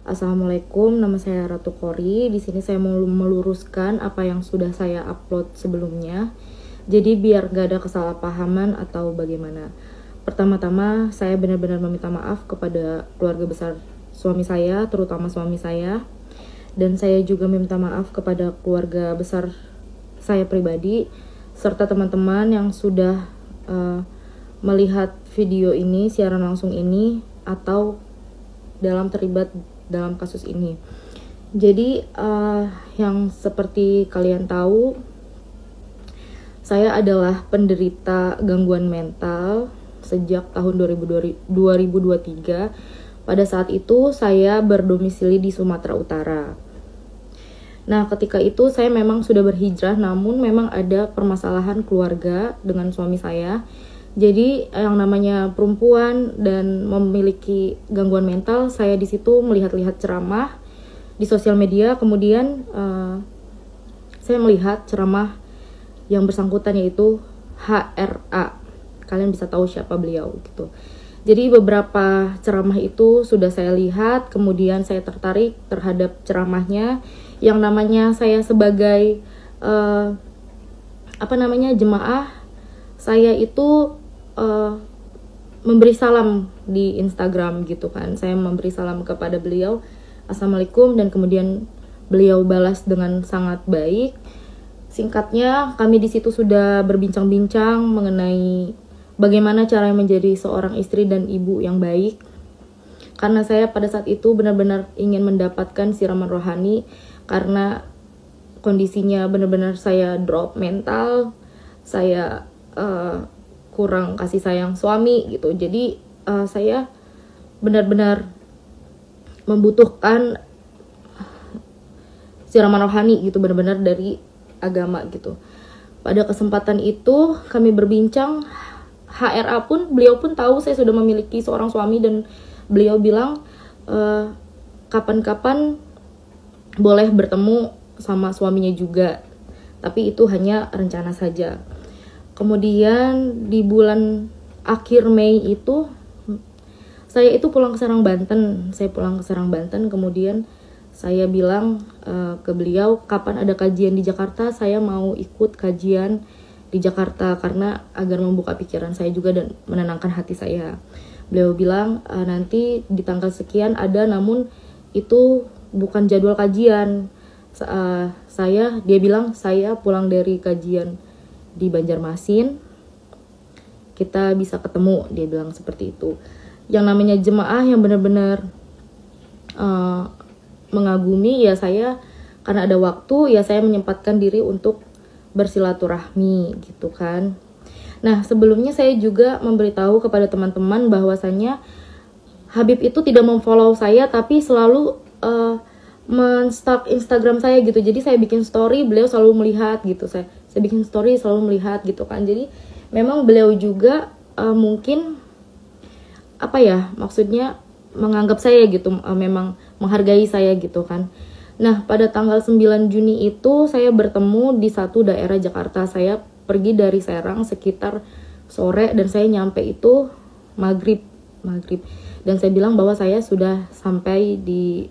Assalamualaikum, nama saya Ratu Kori. Di sini saya mau meluruskan apa yang sudah saya upload sebelumnya. Jadi biar gak ada kesalahpahaman atau bagaimana. Pertama-tama saya benar-benar meminta maaf kepada keluarga besar suami saya, terutama suami saya. Dan saya juga meminta maaf kepada keluarga besar saya pribadi, serta teman-teman yang sudah melihat video ini, siaran langsung ini, atau terlibat dalam kasus ini. Jadi yang seperti kalian tahu, saya adalah penderita gangguan mental sejak tahun 2023. Pada saat itu saya berdomisili di Sumatera Utara. Nah, ketika itu saya memang sudah berhijrah, namun memang ada permasalahan keluarga dengan suami saya. Jadi yang namanya perempuan dan memiliki gangguan mental, saya di situ melihat-lihat ceramah di sosial media. Kemudian saya melihat ceramah yang bersangkutan, yaitu HRA. Kalian bisa tahu siapa beliau gitu. Jadi beberapa ceramah itu sudah saya lihat, kemudian saya tertarik terhadap ceramahnya. Yang namanya saya sebagai jemaah, saya itu memberi salam di Instagram gitu kan. Saya memberi salam kepada beliau, Assalamualaikum, dan kemudian beliau balas dengan sangat baik. Singkatnya, kami di situ sudah berbincang-bincang mengenai bagaimana cara menjadi seorang istri dan ibu yang baik. Karena saya pada saat itu benar-benar ingin mendapatkan siraman rohani, karena kondisinya benar-benar saya drop mental, saya kurang kasih sayang suami gitu. Jadi saya benar-benar membutuhkan siraman rohani gitu, benar-benar dari agama gitu. Pada kesempatan itu kami berbincang, HRA pun, beliau pun tahu saya sudah memiliki seorang suami, dan beliau bilang kapan-kapan boleh bertemu sama suaminya juga, tapi itu hanya rencana saja. Kemudian di bulan akhir Mei itu saya itu pulang ke Serang, Banten. Kemudian saya bilang ke beliau, kapan ada kajian di Jakarta, saya mau ikut kajian di Jakarta karena agar membuka pikiran saya juga dan menenangkan hati saya. Beliau bilang nanti di tanggal sekian ada, namun itu bukan jadwal kajian. Dia bilang saya pulang dari kajian di Banjarmasin, kita bisa ketemu, dia bilang seperti itu. Yang namanya jemaah yang benar-benar mengagumi, ya saya karena ada waktu, ya saya menyempatkan diri untuk bersilaturahmi gitu kan. Nah, sebelumnya saya juga memberitahu kepada teman-teman bahwasannya Habib itu tidak memfollow saya, tapi selalu men-stalk Instagram saya gitu. Jadi saya bikin story, beliau selalu melihat gitu. Saya bikin story selalu melihat gitu kan. Jadi memang beliau juga mungkin maksudnya menganggap saya gitu, memang menghargai saya gitu kan. Nah, pada tanggal 9 Juni itu saya bertemu di satu daerah Jakarta. Saya pergi dari Serang sekitar sore dan saya nyampe itu maghrib. Dan saya bilang bahwa saya sudah sampai di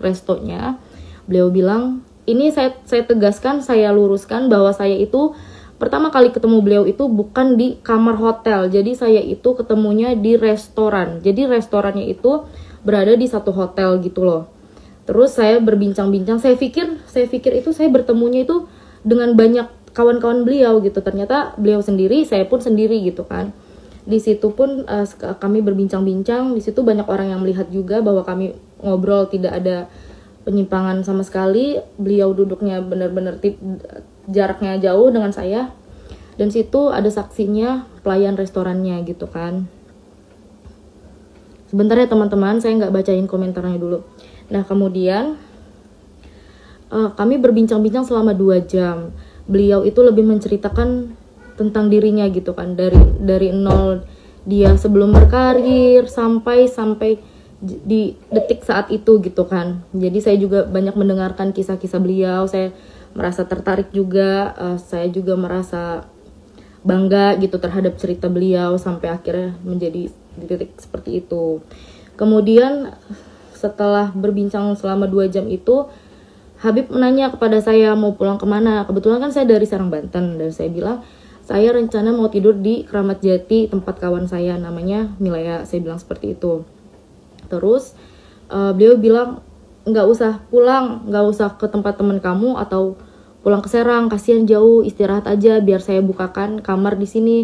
restonya. Beliau bilang, ini saya tegaskan, saya luruskan bahwa saya itu pertama kali ketemu beliau itu bukan di kamar hotel. Jadi saya itu ketemunya di restoran. Jadi restorannya itu berada di satu hotel gitu loh. Terus saya berbincang-bincang, saya pikir itu saya bertemunya itu dengan banyak kawan-kawan beliau gitu. Ternyata beliau sendiri, saya pun sendiri gitu kan. Di situ pun kami berbincang-bincang, di situ banyak orang yang melihat juga bahwa kami ngobrol tidak ada penyimpangan sama sekali. Beliau duduknya benar-benar jaraknya jauh dengan saya. Dan situ ada saksinya, pelayan restorannya gitu kan. Sebentar ya teman-teman, saya nggak bacain komentarnya dulu. Nah, kemudian kami berbincang-bincang selama 2 jam. Beliau itu lebih menceritakan tentang dirinya gitu kan, dari nol dia sebelum berkarir sampai di detik saat itu gitu kan. Jadi saya juga banyak mendengarkan kisah-kisah beliau. Saya merasa tertarik juga, saya juga merasa bangga gitu terhadap cerita beliau sampai akhirnya menjadi di titik seperti itu. Kemudian setelah berbincang selama 2 jam itu, Habib menanya kepada saya mau pulang kemana. Kebetulan kan saya dari Serang, Banten, dan saya bilang saya rencana mau tidur di Keramat Jati tempat kawan saya namanya Milea. Saya bilang seperti itu. Terus beliau bilang nggak usah pulang, nggak usah ke tempat teman kamu atau pulang ke Serang, kasihan jauh, istirahat aja biar saya bukakan kamar di sini.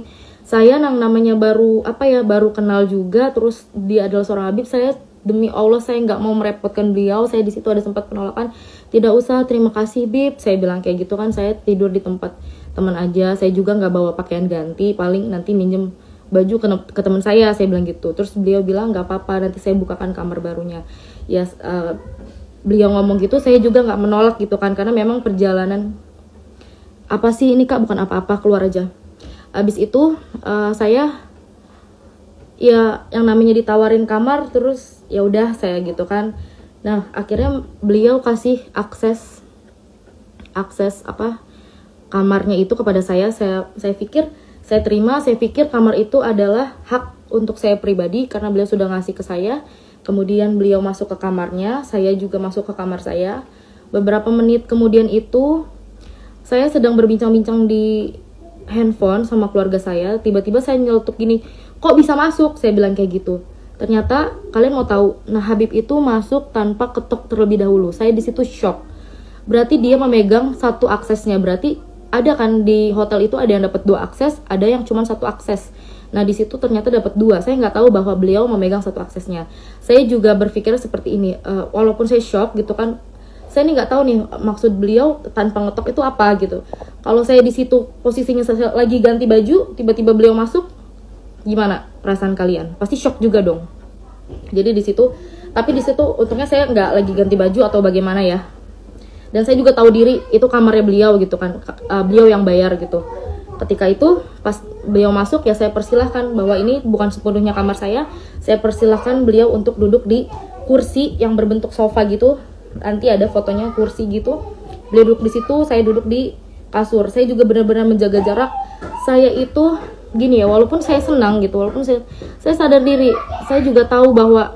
Saya namanya baru baru kenal juga, terus dia adalah seorang Habib. Saya demi Allah saya nggak mau merepotkan beliau. Saya di situ ada sempat penolakan, tidak usah, terima kasih Bib, saya bilang kayak gitu kan. Saya tidur di tempat teman aja, saya juga nggak bawa pakaian ganti, paling nanti minjem baju ke teman saya bilang gitu. Terus beliau bilang nggak apa-apa, nanti saya bukakan kamar barunya. Ya beliau ngomong gitu, saya juga nggak menolak gitu kan, karena memang perjalanan apa sih ini Kak, bukan apa-apa, keluar aja. Abis itu saya ya yang namanya ditawarin kamar, terus ya udah saya gitu kan. Nah akhirnya beliau kasih akses kamarnya itu kepada saya. Saya pikir saya terima, saya pikir kamar itu adalah hak untuk saya pribadi karena beliau sudah ngasih ke saya. Kemudian beliau masuk ke kamarnya, saya juga masuk ke kamar saya. Beberapa menit kemudian itu saya sedang berbincang-bincang di handphone sama keluarga saya, tiba-tiba saya nyeletuk gini, kok bisa masuk? Saya bilang kayak gitu. Ternyata kalian mau tahu, nah Habib itu masuk tanpa ketok terlebih dahulu. Saya di situ shock. Berarti dia memegang satu aksesnya. Berarti ada kan di hotel itu ada yang dapat 2 akses, ada yang cuma 1 akses. Nah di situ ternyata dapat 2. Saya nggak tahu bahwa beliau memegang 1 aksesnya. Saya juga berpikir seperti ini, walaupun saya shock gitu kan. Saya nih nggak tahu nih maksud beliau tanpa ngetok itu apa gitu. Kalau saya di situ posisinya saya lagi ganti baju, tiba-tiba beliau masuk, gimana perasaan kalian? Pasti shock juga dong. Jadi di situ, tapi di situ untungnya saya nggak lagi ganti baju atau bagaimana ya. Dan saya juga tahu diri itu kamarnya beliau gitu kan, beliau yang bayar gitu. Ketika itu pas beliau masuk ya saya persilahkan bahwa ini bukan sepenuhnya kamar saya. Saya persilahkan beliau untuk duduk di kursi yang berbentuk sofa gitu. Nanti ada fotonya kursi gitu. Beliau duduk di situ, saya duduk di kasur. Saya juga benar-benar menjaga jarak. Saya itu gini ya, walaupun saya senang gitu, walaupun saya sadar diri, saya juga tahu bahwa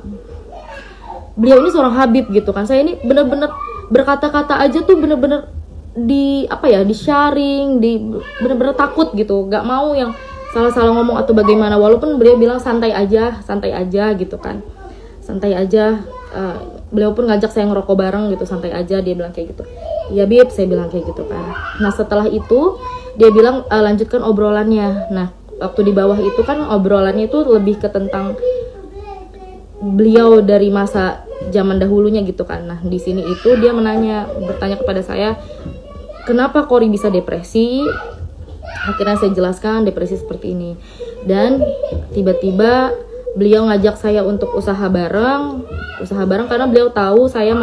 beliau ini seorang Habib gitu kan. Saya ini benar-benar berkata-kata aja tuh benar-benar di sharing, benar-benar takut gitu, nggak mau yang salah-salah ngomong atau bagaimana. Walaupun beliau bilang santai aja gitu kan, santai aja. Beliau pun ngajak saya ngerokok bareng gitu, santai aja, dia bilang kayak gitu. Ya Bib, saya bilang kayak gitu kan. Nah setelah itu dia bilang lanjutkan obrolannya. Nah waktu di bawah itu kan obrolannya itu lebih ke tentang beliau dari masa zaman dahulunya gitu kan. Nah di sini itu dia bertanya kepada saya, kenapa Kori bisa depresi? Akhirnya saya jelaskan depresi seperti ini. Dan tiba-tiba beliau ngajak saya untuk usaha bareng karena beliau tahu saya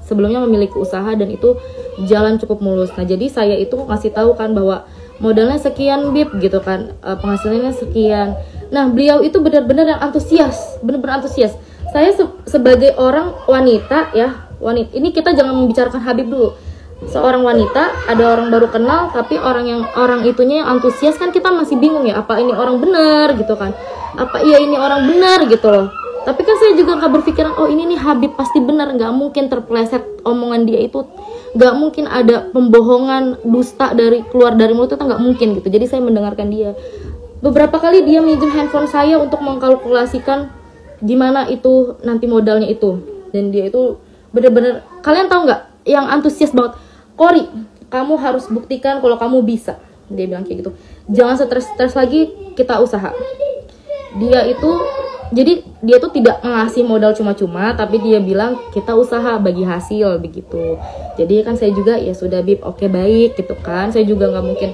sebelumnya memiliki usaha dan itu jalan cukup mulus. Nah jadi saya itu ngasih tahu kan bahwa modalnya sekian Bib gitu kan, penghasilannya sekian. Nah beliau itu benar-benar yang antusias, benar-benar antusias. Saya sebagai orang wanita ya, ini kita jangan membicarakan Habib dulu. Seorang wanita, ada orang baru kenal, tapi orang itunya yang antusias kan, kita masih bingung ya, apa ini orang benar gitu kan, apa iya ini orang benar gitu loh. Tapi kan saya juga gak berpikiran, oh ini nih Habib pasti benar, gak mungkin terpeleset omongan dia itu, gak mungkin ada pembohongan, dusta keluar dari mulut itu, gak mungkin gitu. Jadi saya mendengarkan dia. Beberapa kali dia minjem handphone saya untuk mengkalkulasikan gimana itu nanti modalnya itu. Dan dia itu bener-bener, kalian tahu gak, yang antusias banget, Kori, kamu harus buktikan kalau kamu bisa. Dia bilang kayak gitu. Jangan stres lagi, kita usaha. Dia tuh tidak ngasih modal cuma-cuma, tapi dia bilang kita usaha bagi hasil begitu. Jadi kan saya juga ya sudah Bib, oke baik gitu kan. Saya juga nggak mungkin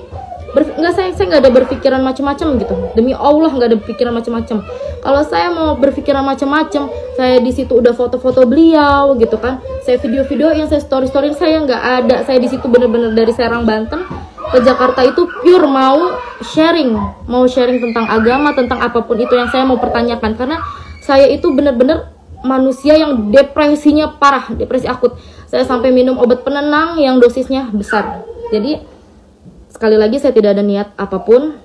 saya nggak ada berpikiran macam-macam gitu. Demi Allah nggak ada berpikiran macam-macam. Kalau saya mau berpikiran macam-macam, saya di situ udah foto-foto beliau gitu kan. Saya video-video yang saya story-storyin, saya nggak ada. Saya di situ bener-bener dari Serang Banten ke Jakarta itu pure mau sharing tentang agama, tentang apapun itu yang saya mau pertanyakan, karena saya itu bener-bener manusia yang depresinya parah, depresi akut. Saya sampai minum obat penenang yang dosisnya besar. Jadi sekali lagi saya tidak ada niat apapun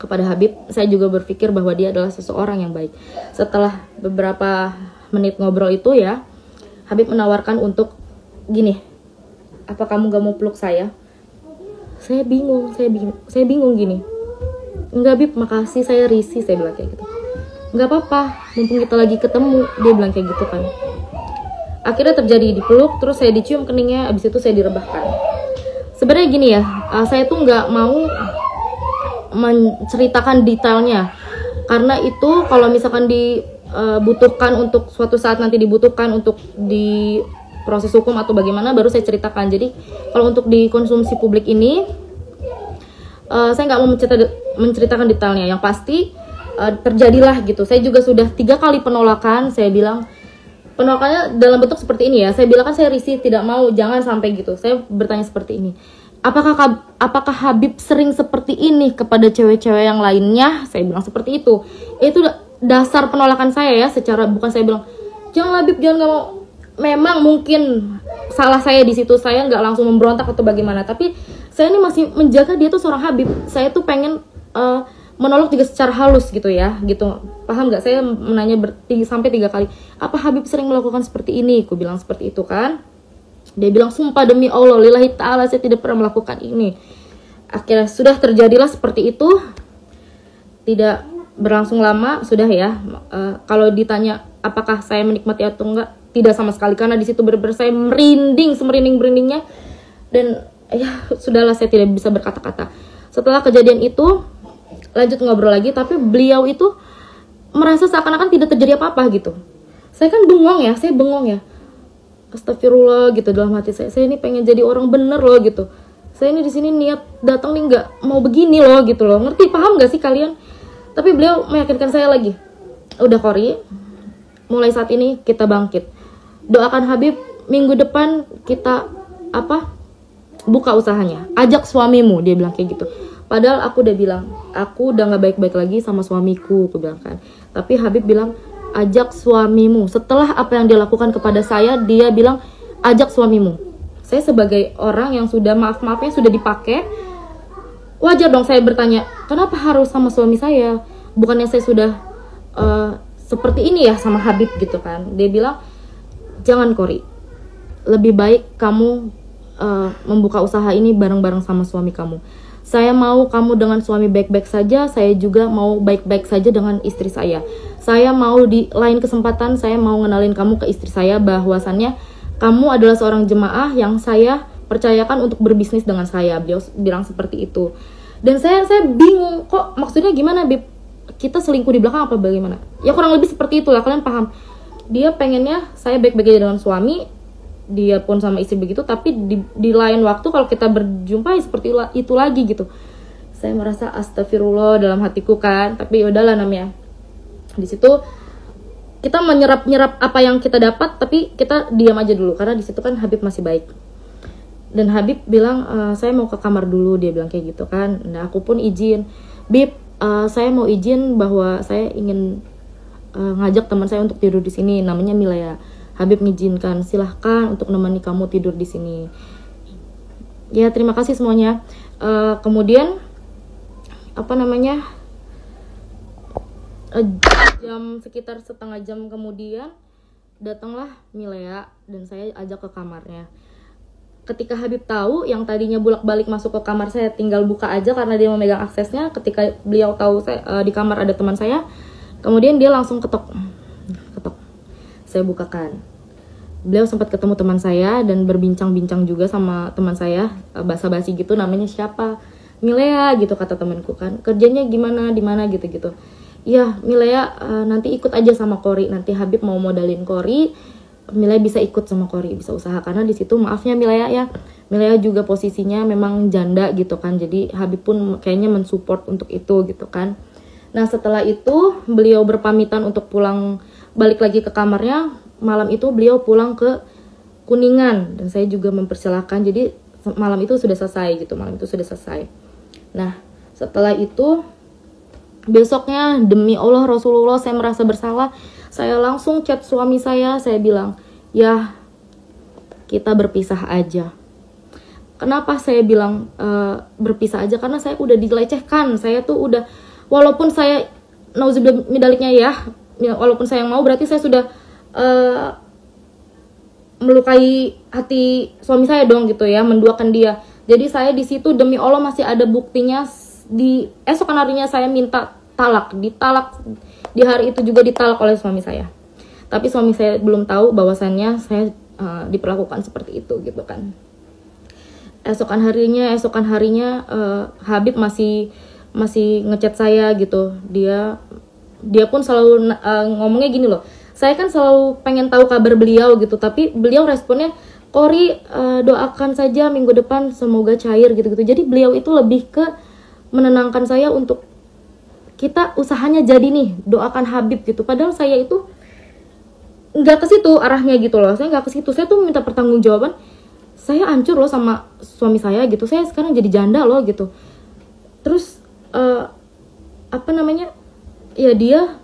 kepada Habib. Saya juga berpikir bahwa dia adalah seseorang yang baik. Setelah beberapa menit ngobrol itu ya, Habib menawarkan untuk gini, apa kamu gak mau peluk saya? Saya bingung gini. Enggak Bib, makasih, saya risih, saya bilang kayak gitu. Enggak apa-apa, mumpung kita lagi ketemu, dia bilang kayak gitu kan. Akhirnya terjadi dipeluk, terus saya dicium keningnya, abis itu saya direbahkan. Sebenarnya gini ya, saya tuh nggak mau menceritakan detailnya, karena itu kalau misalkan dibutuhkan untuk suatu saat nanti dibutuhkan untuk di proses hukum atau bagaimana baru saya ceritakan. Jadi kalau untuk dikonsumsi publik ini saya nggak mau menceritakan detailnya. Yang pasti terjadilah gitu. Saya juga sudah 3 kali penolakan. Saya bilang penolakannya dalam bentuk seperti ini ya. Saya bilang kan saya risih, tidak mau, jangan sampai gitu. Saya bertanya seperti ini. Apakah Habib sering seperti ini kepada cewek-cewek yang lainnya? Saya bilang seperti itu. Itu dasar penolakan saya ya. Secara bukan saya bilang jangan Habib, jangan, nggak mau. Memang mungkin salah saya di situ, saya nggak langsung memberontak atau bagaimana, tapi saya ini masih menjaga dia tuh seorang Habib. Saya tuh pengen menolak juga secara halus gitu ya, gitu. Paham nggak? Saya menanya sampai 3 kali. Apa Habib sering melakukan seperti ini? Aku bilang seperti itu kan. Dia bilang sumpah demi Allah, lillahi ta'ala, saya tidak pernah melakukan ini. Akhirnya sudah terjadilah seperti itu. Tidak berlangsung lama, sudah ya. Kalau ditanya apakah saya menikmati atau enggak, tidak sama sekali, karena di situ benar-benar saya merinding, semerinding-merindingnya, dan ya sudahlah, saya tidak bisa berkata-kata. Setelah kejadian itu lanjut ngobrol lagi, tapi beliau itu merasa seakan-akan tidak terjadi apa-apa gitu. Saya kan bengong ya, astagfirullah gitu dalam hati saya ini pengen jadi orang bener loh gitu. Saya ini di sini niat datang nih nggak mau begini loh gitu loh, ngerti, paham nggak sih kalian? Tapi beliau meyakinkan saya lagi, udah Kori, mulai saat ini kita bangkit. Doakan Habib, minggu depan kita buka usahanya. Ajak suamimu, dia bilang kayak gitu. Padahal aku udah bilang, aku udah gak baik-baik lagi sama suamiku, aku bilang kan. Tapi Habib bilang, ajak suamimu. Setelah apa yang dia lakukan kepada saya, dia bilang, ajak suamimu. Saya sebagai orang yang sudah maaf-maafnya sudah dipakai, wajar dong saya bertanya, kenapa harus sama suami saya? Bukannya saya sudah seperti ini ya sama Habib gitu kan. Dia bilang, jangan Kori, lebih baik kamu membuka usaha ini bareng-bareng sama suami kamu. Saya mau kamu dengan suami baik-baik saja, saya juga mau baik-baik saja dengan istri saya. Saya mau di lain kesempatan, saya mau ngenalin kamu ke istri saya, bahwasannya kamu adalah seorang jemaah yang saya percayakan untuk berbisnis dengan saya. Beliau bilang seperti itu. Dan saya bingung, kok maksudnya gimana Bib? Kita selingkuh di belakang apa bagaimana? Ya kurang lebih seperti itulah, kalian paham. Dia pengennya saya baik-baik aja dengan suami, dia pun sama istri begitu, tapi di lain waktu kalau kita berjumpa ya seperti itu lagi gitu. Saya merasa astagfirullah dalam hatiku kan, tapi udahlah namanya. Di situ kita menyerap apa yang kita dapat, tapi kita diam aja dulu karena di situ kan Habib masih baik. Dan Habib bilang, saya mau ke kamar dulu, dia bilang kayak gitu kan. Nah aku pun izin, Bib, saya mau izin bahwa saya ingin ngajak teman saya untuk tidur di sini, namanya Milea. Habib mengizinkan, silahkan untuk menemani kamu tidur di sini. Ya terima kasih semuanya. Kemudian sekitar setengah jam kemudian datanglah Milea dan saya ajak ke kamarnya. Ketika Habib tahu yang tadinya bolak-balik masuk ke kamar saya tinggal buka aja karena dia memegang aksesnya, ketika beliau tahu saya di kamar ada teman saya, kemudian dia langsung ketok. Saya bukakan. Beliau sempat ketemu teman saya dan berbincang-bincang juga sama teman saya, basa-basi gitu, namanya siapa? Milea gitu kata temanku kan. Kerjanya gimana, di mana gitu-gitu. Iya, Milea nanti ikut aja sama Kori. Nanti Habib mau modalin Kori, Milea bisa ikut sama Kori, bisa usaha, karena di situ maafnya Milea ya. Milea juga posisinya memang janda gitu kan. Jadi Habib pun kayaknya mensupport untuk itu gitu kan. Nah, setelah itu beliau berpamitan untuk pulang balik lagi ke kamarnya. Malam itu beliau pulang ke Kuningan dan saya juga mempersilahkan. Jadi malam itu sudah selesai gitu. Nah, setelah itu besoknya demi Allah Rasulullah saya merasa bersalah. Saya langsung chat suami saya bilang, "Ya, kita berpisah aja." Kenapa saya bilang berpisah aja? Karena saya udah dilecehkan. Saya tuh udah, walaupun saya nauzubillah min daliknya ya, walaupun saya yang mau, berarti saya sudah eh, melukai hati suami saya dong gitu ya, menduakan dia. Jadi saya di situ demi Allah masih ada buktinya. Di esokan harinya saya minta ditalak di hari itu juga ditalak oleh suami saya. Tapi suami saya belum tahu bahwasannya saya diperlakukan seperti itu gitu kan. Esokan harinya Habib masih ngechat saya gitu. Dia pun selalu ngomongnya gini loh. Saya kan selalu pengen tahu kabar beliau gitu, tapi beliau responnya, Kori doakan saja minggu depan semoga cair gitu-gitu. Jadi beliau itu lebih ke menenangkan saya untuk kita usahanya jadi nih, doakan Habib gitu. Padahal saya itu nggak ke situ arahnya gitu loh. Saya nggak ke situ. Saya tuh minta pertanggungjawaban. Saya hancur loh sama suami saya gitu. Saya sekarang jadi janda loh gitu. Terus ya dia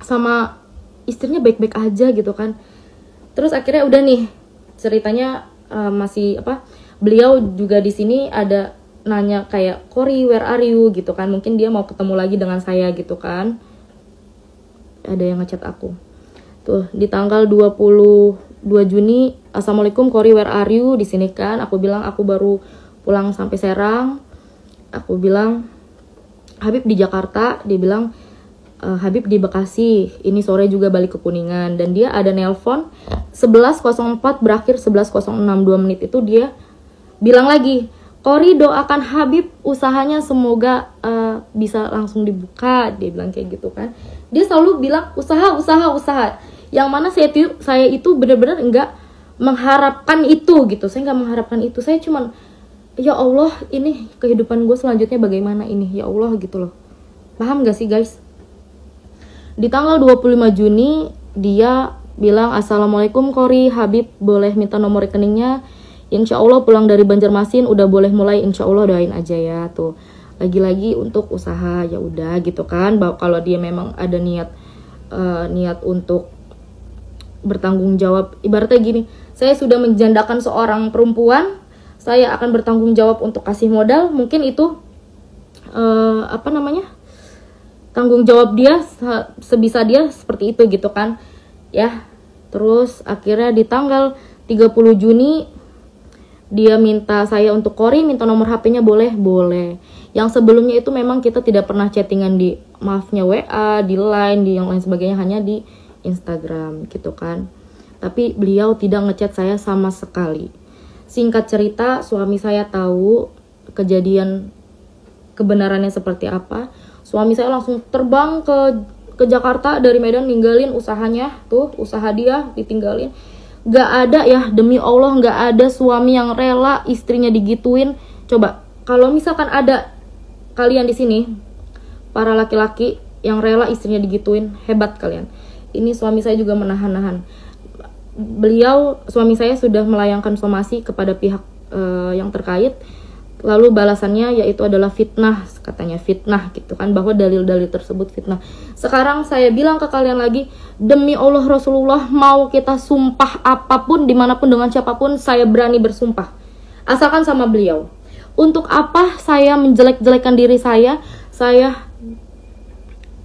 sama istrinya baik-baik aja gitu kan. Terus akhirnya udah nih ceritanya beliau juga di sini ada nanya kayak, Kori where are you gitu kan. Mungkin dia mau ketemu lagi dengan saya gitu kan. Ada yang ngechat aku tuh di tanggal 22 Juni, Assalamualaikum Kori where are you, di sini kan. Aku bilang aku baru pulang sampai Serang. Aku bilang Habib di Jakarta. Dia bilang Habib di Bekasi, ini sore juga balik ke Kuningan. Dan dia ada nelpon 11.04 berakhir 11.06, 2 menit itu dia bilang lagi, Kori doakan Habib usahanya semoga bisa langsung dibuka. Dia bilang kayak gitu kan. Dia selalu bilang usaha. Yang mana saya itu benar-benar enggak mengharapkan itu gitu. Saya enggak mengharapkan itu. Saya cuman, ya Allah, ini kehidupan gue selanjutnya bagaimana ini, ya Allah gitu loh. Paham gak sih guys? Di tanggal 25 Juni dia bilang, Assalamualaikum Kori, Habib boleh minta nomor rekeningnya. Insya Allah pulang dari Banjarmasin udah boleh mulai, insya Allah doain aja ya. Tuh lagi-lagi untuk usaha, ya udah gitu kan. Kalau dia memang ada niat untuk bertanggung jawab, ibaratnya gini, saya sudah menjandakan seorang perempuan, saya akan bertanggung jawab untuk kasih modal. Mungkin itu tanggung jawab dia, sebisa dia seperti itu gitu kan ya. Terus akhirnya di tanggal 30 Juni dia minta saya untuk, Kori minta nomor HP-nya boleh? Boleh. Yang sebelumnya itu memang kita tidak pernah chattingan di, maafnya WA, di Line, di yang lain sebagainya, hanya di Instagram gitu kan. Tapi beliau tidak ngechat saya sama sekali. Singkat cerita, suami saya tahu kejadian kebenarannya seperti apa. Suami saya langsung terbang ke Jakarta dari Medan, ninggalin usahanya. Tuh, usaha dia ditinggalin. Gak ada ya, demi Allah gak ada suami yang rela istrinya digituin. Coba, kalau misalkan ada kalian di sini, para laki-laki yang rela istrinya digituin, hebat kalian. Ini suami saya juga menahan-nahan. Suami saya sudah melayangkan somasi kepada pihak yang terkait. Lalu balasannya yaitu adalah fitnah, katanya fitnah gitu kan, bahwa dalil-dalil tersebut fitnah. Sekarang saya bilang ke kalian lagi, demi Allah Rasulullah, mau kita sumpah apapun, dimanapun, dengan siapapun, saya berani bersumpah, asalkan sama beliau. Untuk apa saya menjelek-jelekan diri saya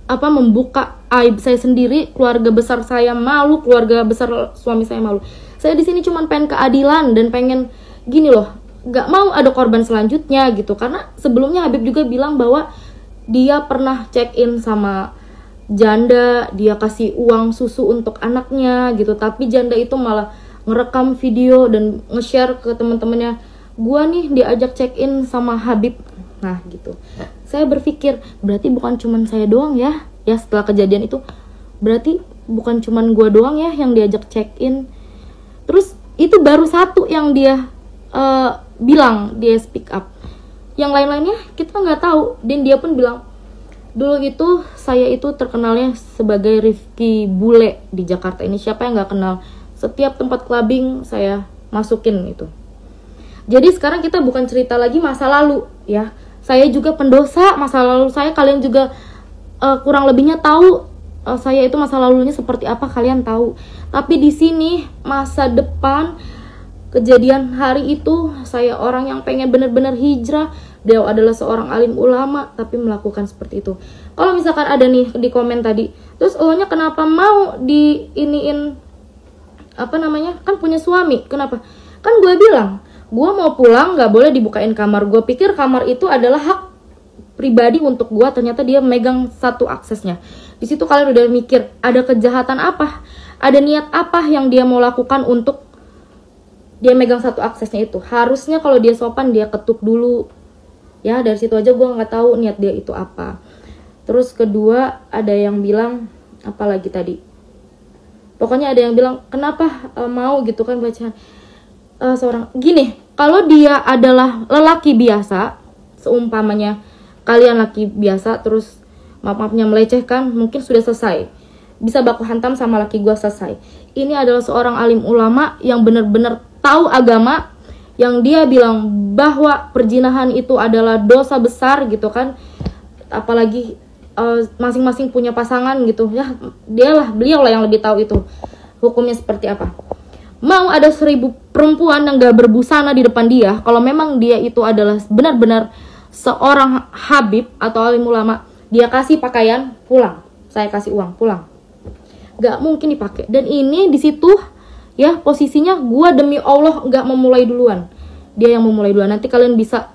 membuka aib saya sendiri, keluarga besar saya malu, keluarga besar suami saya malu. Saya di sini cuma pengen keadilan dan pengen gini loh, gak mau ada korban selanjutnya gitu. Karena sebelumnya Habib juga bilang bahwa dia pernah check in sama janda, dia kasih uang susu untuk anaknya gitu, tapi janda itu malah ngerekam video dan nge-share ke teman-temannya, gua nih diajak check in sama Habib. Nah gitu, saya berpikir berarti bukan cuman saya doang ya setelah kejadian itu, berarti bukan cuman gua doang ya yang diajak check in. Terus itu baru satu yang dia bilang, dia speak up. Yang lain-lainnya kita nggak tahu. Dan dia pun bilang, dulu itu saya itu terkenalnya sebagai Rifki Bule di Jakarta ini. Siapa yang nggak kenal? Setiap tempat clubbing saya masukin itu. Jadi sekarang kita bukan cerita lagi masa lalu ya. Saya juga pendosa masa lalu saya. Kalian juga kurang lebihnya tahu saya itu masa lalunya seperti apa, kalian tahu. Tapi di sini masa depan, kejadian hari itu, saya orang yang pengen benar-benar hijrah. Beliau adalah seorang alim ulama tapi melakukan seperti itu. Kalau misalkan ada nih di komen tadi, terus elonya kenapa mau diiniin apa namanya, kan punya suami, kenapa? Kan gue bilang gue mau pulang nggak boleh dibukain kamar. Gue pikir kamar itu adalah hak pribadi untuk gue, ternyata dia megang satu aksesnya. Di situ kalian udah mikir ada kejahatan apa, ada niat apa yang dia mau lakukan untuk dia megang satu aksesnya itu. Harusnya kalau dia sopan dia ketuk dulu ya. Dari situ aja gue nggak tahu niat dia itu apa. Terus kedua ada yang bilang apa lagi tadi, pokoknya ada yang bilang kenapa mau gitu kan bacaan seorang gini. Kalau dia adalah lelaki biasa, seumpamanya kalian laki biasa terus maaf-maafnya melecehkan, mungkin sudah selesai, bisa baku hantam sama laki gue, selesai. Ini adalah seorang alim ulama yang benar-benar tahu agama, yang dia bilang bahwa perzinahan itu adalah dosa besar gitu kan. Apalagi masing-masing punya pasangan gitu ya, beliau lah yang lebih tahu itu hukumnya seperti apa. Mau ada 1000 perempuan yang gak berbusana di depan dia, kalau memang dia itu adalah benar-benar seorang habib atau alim ulama, dia kasih pakaian, pulang, saya kasih uang, pulang. Gak mungkin dipakai. Dan ini di situ ya posisinya gue demi Allah gak memulai duluan, dia yang memulai duluan. Nanti kalian bisa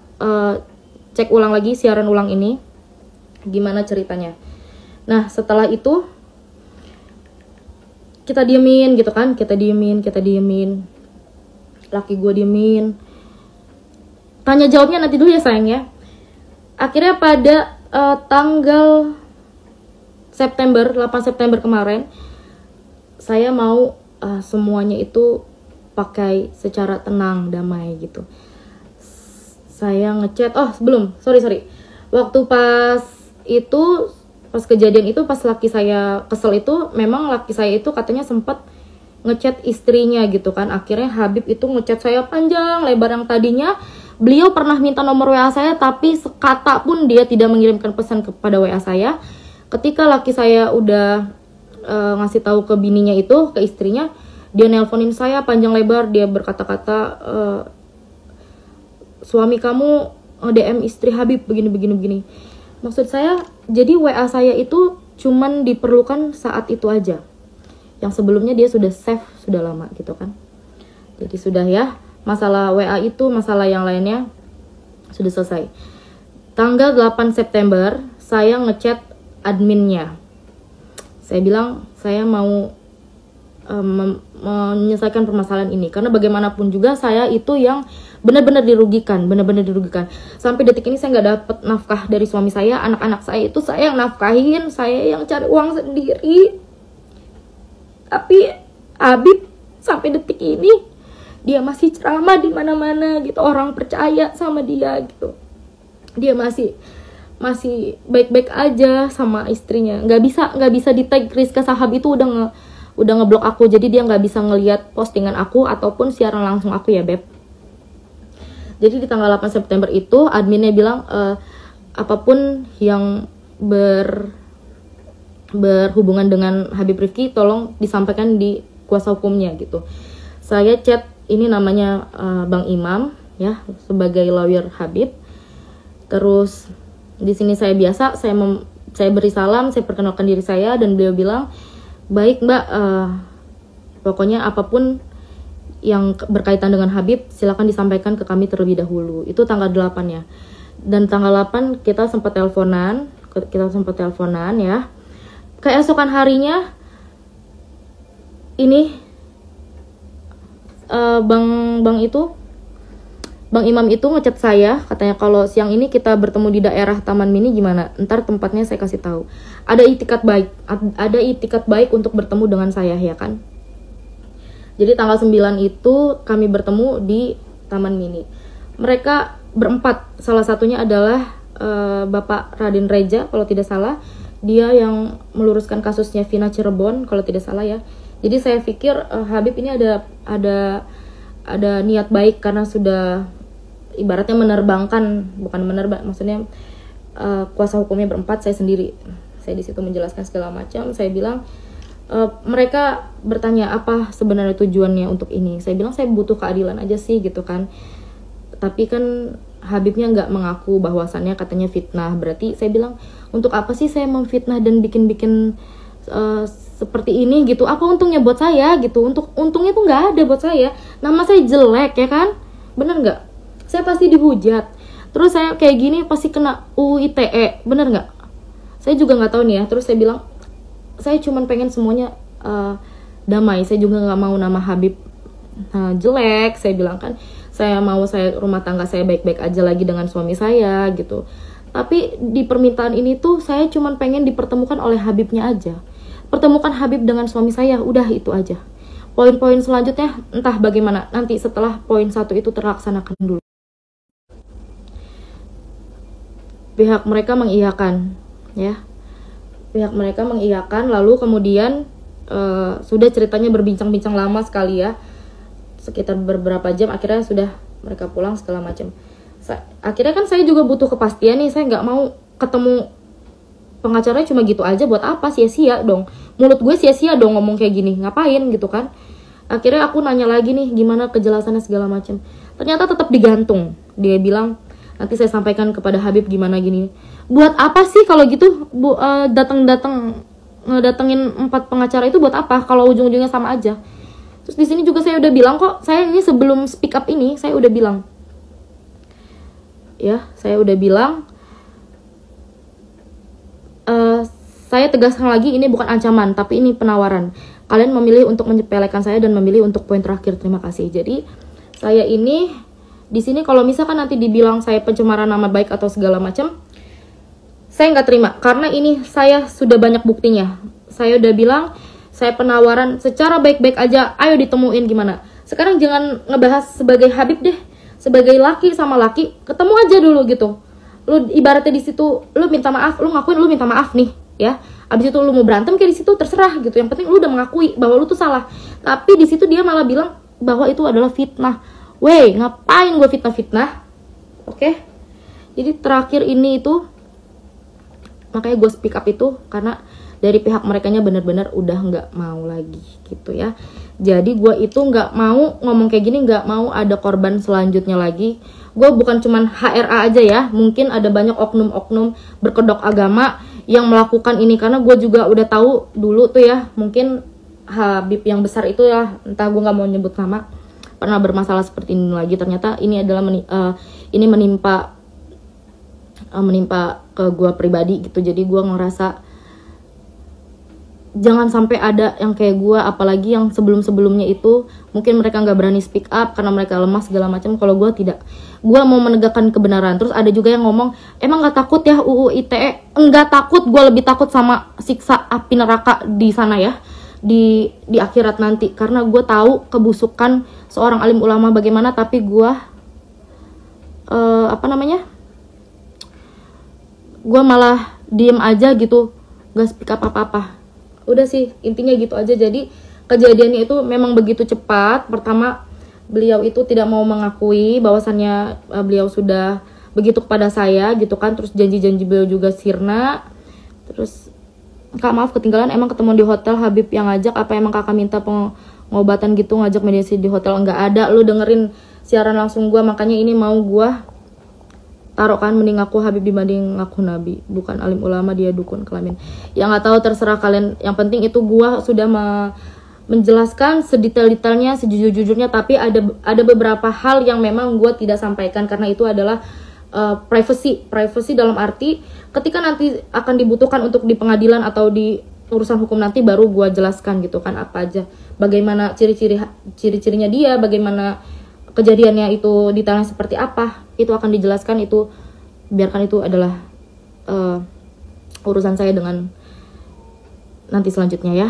cek ulang lagi siaran ulang ini gimana ceritanya. Nah setelah itu kita diemin gitu kan, kita diemin, laki gue diemin, tanya jawabnya nanti dulu ya sayang ya. Akhirnya pada tanggal 8 September kemarin, saya mau semuanya itu pakai secara tenang, damai gitu. Saya ngechat, sorry. Waktu pas kejadian itu, pas laki saya kesel itu, memang laki saya itu katanya sempat ngechat istrinya gitu kan. Akhirnya Habib itu ngechat saya panjang lebar, yang tadinya beliau pernah minta nomor WA saya, tapi sekata pun dia tidak mengirimkan pesan kepada WA saya. Ketika laki saya udah ngasih tahu ke bininya itu, ke istrinya, dia nelponin saya panjang lebar, dia berkata-kata suami kamu DM istri Habib begini. Maksud saya, jadi WA saya itu cuman diperlukan saat itu aja. Yang sebelumnya dia sudah save sudah lama gitu kan. Jadi sudah ya, masalah WA itu, masalah yang lainnya sudah selesai. Tanggal 8 September saya ngechat adminnya. Saya bilang saya mau menyelesaikan permasalahan ini, karena bagaimanapun juga saya itu yang benar-benar dirugikan. Sampai detik ini saya nggak dapat nafkah dari suami saya. Anak-anak saya itu saya yang nafkahin, saya yang cari uang sendiri. Tapi Habib sampai detik ini dia masih ceramah di mana-mana gitu, orang percaya sama dia gitu. Dia masih baik-baik aja sama istrinya. Nggak bisa di tag Rizka Sahab itu udah ngeblok aku, jadi dia nggak bisa ngelihat postingan aku ataupun siaran langsung aku ya beb. Jadi di tanggal 8 September itu adminnya bilang apapun yang berhubungan dengan Habib Rifki tolong disampaikan di kuasa hukumnya gitu. Saya chat, ini namanya Bang Imam ya, sebagai lawyer Habib. Terus di sini saya biasa, saya beri salam, saya perkenalkan diri saya, dan beliau bilang, baik mbak, pokoknya apapun yang berkaitan dengan Habib silakan disampaikan ke kami terlebih dahulu. Itu tanggal 8 ya. Dan tanggal 8 kita sempat teleponan ya. Keesokan harinya ini Bang Imam itu ngechat saya, katanya kalau siang ini kita bertemu di daerah Taman Mini gimana? Ntar tempatnya saya kasih tahu. Ada itikat baik untuk bertemu dengan saya ya kan. Jadi tanggal 9 itu kami bertemu di Taman Mini. Mereka berempat, salah satunya adalah Bapak Raden Reja kalau tidak salah. Dia yang meluruskan kasusnya Vina Cirebon kalau tidak salah ya. Jadi saya pikir Habib ini ada niat baik, karena sudah ibaratnya maksudnya kuasa hukumnya berempat, saya sendiri. Saya di situ menjelaskan segala macam. Saya bilang mereka bertanya apa sebenarnya tujuannya untuk ini. Saya bilang saya butuh keadilan aja sih gitu kan. Tapi kan Habibnya nggak mengaku bahwasannya katanya fitnah. Berarti saya bilang, untuk apa sih saya memfitnah dan bikin-bikin seperti ini gitu? Apa untungnya buat saya gitu? Untungnya tuh nggak ada buat saya. Nama saya jelek ya kan? Bener nggak? Saya pasti dihujat. Terus saya kayak gini pasti kena UU ITE, bener nggak? Saya juga nggak tahu nih ya. Terus saya bilang, saya cuman pengen semuanya damai. Saya juga nggak mau nama Habib jelek. Saya bilang kan, saya mau rumah tangga saya baik-baik aja lagi dengan suami saya gitu. Tapi di permintaan ini tuh saya cuman pengen dipertemukan oleh Habibnya aja. Pertemukan Habib dengan suami saya, udah itu aja. Poin-poin selanjutnya entah bagaimana nanti setelah poin 1 itu terlaksanakan dulu. Pihak mereka mengiyakan, ya. Pihak mereka mengiyakan, lalu kemudian sudah ceritanya berbincang-bincang lama sekali ya. Sekitar beberapa jam, akhirnya sudah mereka pulang segala macam. Akhirnya kan saya juga butuh kepastian nih, saya nggak mau ketemu pengacaranya cuma gitu aja, buat apa? Sia-sia dong. Mulut gue sia-sia dong ngomong kayak gini, ngapain gitu kan. Akhirnya aku nanya lagi nih, gimana kejelasannya segala macam. Ternyata tetap digantung. Dia bilang, nanti saya sampaikan kepada Habib gimana gini. Buat apa sih kalau gitu datengin 4 pengacara itu buat apa kalau ujung-ujungnya sama aja. Terus di sini juga saya udah bilang kok, saya ini sebelum speak up ini saya udah bilang, ya saya udah bilang, saya tegaskan lagi, ini bukan ancaman tapi ini penawaran. Kalian memilih untuk menyepelekan saya dan memilih untuk poin terakhir, terima kasih. Jadi saya ini di sini kalau misalkan nanti dibilang saya pencemaran nama baik atau segala macam, saya nggak terima karena ini saya sudah banyak buktinya. Saya udah bilang, saya penawaran secara baik-baik aja, ayo ditemuin gimana. Sekarang jangan ngebahas sebagai Habib deh, sebagai laki sama laki, ketemu aja dulu gitu. Lu ibaratnya di situ, lu minta maaf, lu ngakuin lu minta maaf nih, ya. Abis itu lu mau berantem kayak di situ terserah gitu. Yang penting lu udah mengakui bahwa lu tuh salah. Tapi di situ dia malah bilang bahwa itu adalah fitnah. Wey, ngapain gue fitnah-fitnah? Oke. Jadi terakhir ini itu, makanya gue speak up itu karena dari pihak merekanya benar-benar udah nggak mau lagi gitu ya. Jadi gue itu nggak mau ngomong kayak gini, nggak mau ada korban selanjutnya lagi. Gue bukan cuman HRA aja ya, mungkin ada banyak oknum-oknum berkedok agama yang melakukan ini, karena gue juga udah tahu dulu tuh ya, mungkin Habib yang besar itu ya, entah, gue nggak mau nyebut nama, pernah bermasalah seperti ini lagi. Ternyata ini adalah ini menimpa ke gue pribadi gitu. Jadi gue ngerasa jangan sampai ada yang kayak gue, apalagi yang sebelumnya itu mungkin mereka nggak berani speak up karena mereka lemah segala macam. Kalau gue tidak, gue mau menegakkan kebenaran. Terus ada juga yang ngomong, emang nggak takut ya UU ITE? Enggak takut, gue lebih takut sama siksa api neraka di sana ya, di akhirat nanti. Karena gue tahu kebusukan seorang alim ulama bagaimana, tapi gue gue malah diem aja gitu, gak speak up apa-apa. Udah sih, intinya gitu aja. Jadi kejadiannya itu memang begitu cepat. Pertama, beliau itu tidak mau mengakui bahwasannya beliau sudah begitu kepada saya gitu kan. Terus janji-janji beliau juga sirna. Terus, Kak maaf ketinggalan, emang ketemu di hotel Habib yang ngajak, apa emang kakak minta pengobatan gitu, ngajak mediasi di hotel? Enggak ada, lu dengerin siaran langsung gue. Makanya ini mau gue taruh kan, mending aku Habib dibanding aku Nabi. Bukan alim ulama, dia dukun kelamin. Yang nggak tahu terserah kalian. Yang penting itu gue sudah menjelaskan sedetail-detailnya, sejujur-jujurnya. Tapi ada beberapa hal yang memang gue tidak sampaikan karena itu adalah privacy dalam arti ketika nanti akan dibutuhkan untuk di pengadilan atau di urusan hukum nanti baru gue jelaskan gitu kan, apa aja, bagaimana ciri-cirinya dia, bagaimana kejadiannya itu detailnya seperti apa, itu akan dijelaskan. Itu biarkan, itu adalah urusan saya dengan nanti selanjutnya ya.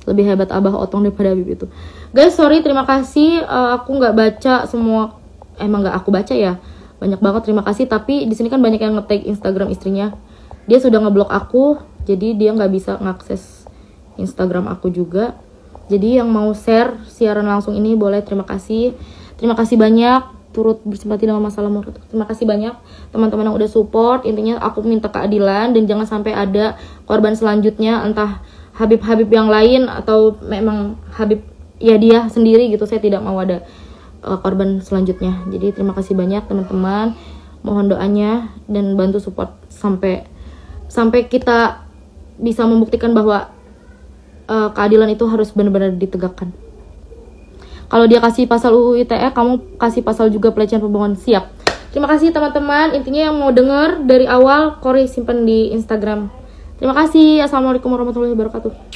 Lebih hebat Abah Otong daripada Habib itu. Guys, sorry, terima kasih, aku nggak baca semua, emang nggak aku baca ya, banyak banget, terima kasih. Tapi di sini kan banyak yang nge-tag Instagram istrinya, dia sudah ngeblok aku, jadi dia nggak bisa ngakses Instagram aku juga. Jadi yang mau share siaran langsung ini boleh, terima kasih banyak, turut bersimpati dalam masalah murid. Terima kasih banyak teman-teman yang udah support. Intinya aku minta keadilan dan jangan sampai ada korban selanjutnya, entah Habib yang lain atau memang Habib ya dia sendiri gitu. Saya tidak mau ada korban selanjutnya. Jadi terima kasih banyak teman-teman, mohon doanya dan bantu support sampai kita bisa membuktikan bahwa keadilan itu harus benar-benar ditegakkan. Kalau dia kasih pasal UU ITE, kamu kasih pasal juga pelecehan pembohongan. Siap. Terima kasih teman-teman. Intinya yang mau denger dari awal, Kori simpan di Instagram. Terima kasih. Assalamualaikum warahmatullahi wabarakatuh.